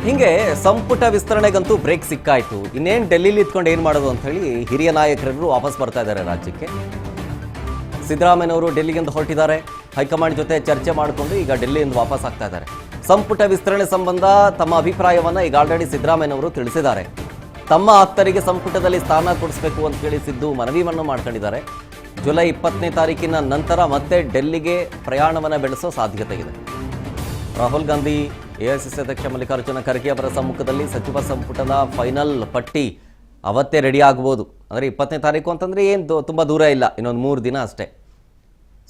ಹಿಂಗೆ ಸಂಪುಟ ವಿಸ್ತರಣೆಗಂತೂ ಬ್ರೇಕ್ ಸಿಕ್ಕಾಯ್ತು. ಇನ್ನೇನು ಡೆಲ್ಲಿಲಿ ಇದ್ಕೊಂಡು ಏನು ಮಾಡೋದು ಅಂತ ಹೇಳಿ ಹಿರಿಯ ನಾಯಕರು ವಾಪಸ್ ಬರ್ತಾ ಇದ್ದಾರೆ ರಾಜ್ಯಕ್ಕೆ. ಸಿದ್ದರಾಮಯ್ಯನವರು ಡೆಲ್ಲಿಗಿಂದ ಹೊರಟಿದ್ದಾರೆ. ಹೈಕಮಾಂಡ್ ಜೊತೆ ಚರ್ಚೆ ಮಾಡಿಕೊಂಡು ಈಗ ಡೆಲ್ಲಿಯಿಂದ ವಾಪಸ್ ಆಗ್ತಾ ಇದ್ದಾರೆ. ಸಂಪುಟ ವಿಸ್ತರಣೆ ಸಂಬಂಧ ತಮ್ಮ ಅಭಿಪ್ರಾಯವನ್ನು ಈಗ ಆಲ್ರೆಡಿ ಸಿದ್ದರಾಮಯ್ಯನವರು ತಿಳಿಸಿದ್ದಾರೆ. ತಮ್ಮ ಆಪ್ತರಿಗೆ ಸಂಪುಟದಲ್ಲಿ ಸ್ಥಾನ ಕೊಡಿಸಬೇಕು ಅಂತ ಹೇಳಿ ಸಿದ್ದು ಮನವಿಯನ್ನು ಮಾಡ್ಕೊಂಡಿದ್ದಾರೆ. ಜುಲೈ 20ನೇ ತಾರೀಕಿನ ನಂತರ ಮತ್ತೆ ಡೆಲ್ಲಿಗೆ ಪ್ರಯಾಣವನ್ನು ಬೆಳೆಸೋ ಸಾಧ್ಯತೆ ಇದೆ. ರಾಹುಲ್ ಗಾಂಧಿ, ಎಐಸಿಸಿ ಅಧ್ಯಕ್ಷ ಮಲ್ಲಿಕಾರ್ಜುನ ಖರ್ಗೆ ಅವರ ಸಮ್ಮುಖದಲ್ಲಿ ಸಚಿವ ಸಂಪುಟದ ಫೈನಲ್ ಪಟ್ಟಿ ಅವತ್ತೇ ರೆಡಿ ಆಗ್ಬೋದು. ಅಂದರೆ 20ನೇ ತಾರೀಕು ಅಂತಂದರೆ ಏನು ತುಂಬ ದೂರ ಇಲ್ಲ, ಇನ್ನೊಂದು 3 ದಿನ ಅಷ್ಟೇ.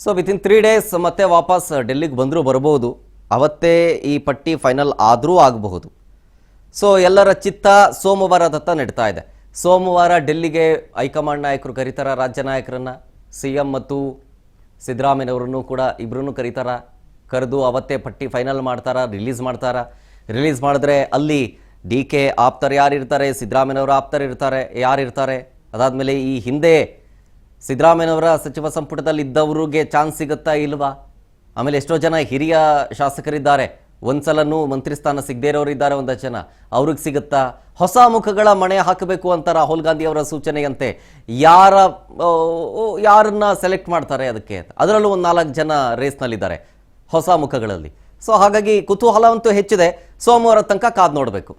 ಸೊ ವಿತಿನ್ 3 ಡೇಸ್ ಮತ್ತೆ ವಾಪಸ್ ಡೆಲ್ಲಿಗೆ ಬಂದರೂ ಬರ್ಬೋದು. ಅವತ್ತೇ ಈ ಪಟ್ಟಿ ಫೈನಲ್ ಆದರೂ ಆಗಬಹುದು. ಸೊ ಎಲ್ಲರ ಚಿತ್ತ ಸೋಮವಾರದತ್ತ ನಡೀತಾ ಇದೆ. ಸೋಮವಾರ ಡೆಲ್ಲಿಗೆ ಹೈಕಮಾಂಡ್ ನಾಯಕರು ಕರೀತಾರ, ರಾಜ್ಯ ನಾಯಕರನ್ನು, CM ಮತ್ತು ಸಿದ್ದರಾಮಯ್ಯನವರನ್ನು ಕೂಡ ಇಬ್ಬರನ್ನು ಕರೀತಾರ. ಕರೆದು ಅವತ್ತೇ ಪಟ್ಟಿ ಫೈನಲ್ ಮಾಡ್ತಾರಾ, ರಿಲೀಸ್ ಮಾಡ್ತಾರಾ. ರಿಲೀಸ್ ಮಾಡಿದ್ರೆ ಅಲ್ಲಿ DK ಆಪ್ತರು ಯಾರಿರ್ತಾರೆ, ಸಿದ್ದರಾಮಯ್ಯನವರ ಆಪ್ತರು ಯಾರಿರ್ತಾರೆ. ಅದಾದಮೇಲೆ ಈ ಹಿಂದೆ ಸಿದ್ದರಾಮಯ್ಯನವರ ಸಚಿವ ಸಂಪುಟದಲ್ಲಿ ಇದ್ದವ್ರಿಗೆ ಚಾನ್ಸ್ ಸಿಗುತ್ತಾ ಇಲ್ವಾ? ಆಮೇಲೆ ಎಷ್ಟೋ ಜನ ಹಿರಿಯ ಶಾಸಕರಿದ್ದಾರೆ, ಒಂದ್ಸಲನೂ ಮಂತ್ರಿ ಸ್ಥಾನ ಸಿಗದೇ ಇರೋರು ಇದ್ದಾರೆ, ಒಂದಷ್ಟು ಜನ, ಅವ್ರಿಗೆ ಸಿಗುತ್ತಾ? ಹೊಸ ಮುಖಗಳ ಮಣೆ ಹಾಕಬೇಕು ಅಂತ ರಾಹುಲ್ ಗಾಂಧಿ ಅವರ ಸೂಚನೆಯಂತೆ ಯಾರನ್ನ ಸೆಲೆಕ್ಟ್ ಮಾಡ್ತಾರೆ ಅದಕ್ಕೆ? ಅದರಲ್ಲೂ ಒಂದು 4 ಜನ ರೇಸ್ನಲ್ಲಿದ್ದಾರೆ ಹೊಸ ಮುಖಗಳಲ್ಲಿ. ಸೊ ಹಾಗಾಗಿ ಕುತೂಹಲ ಅಂತೂ ಹೆಚ್ಚಿದೆ. ಸೋಮವಾರ ತನಕ ಕಾದು ನೋಡಬೇಕು.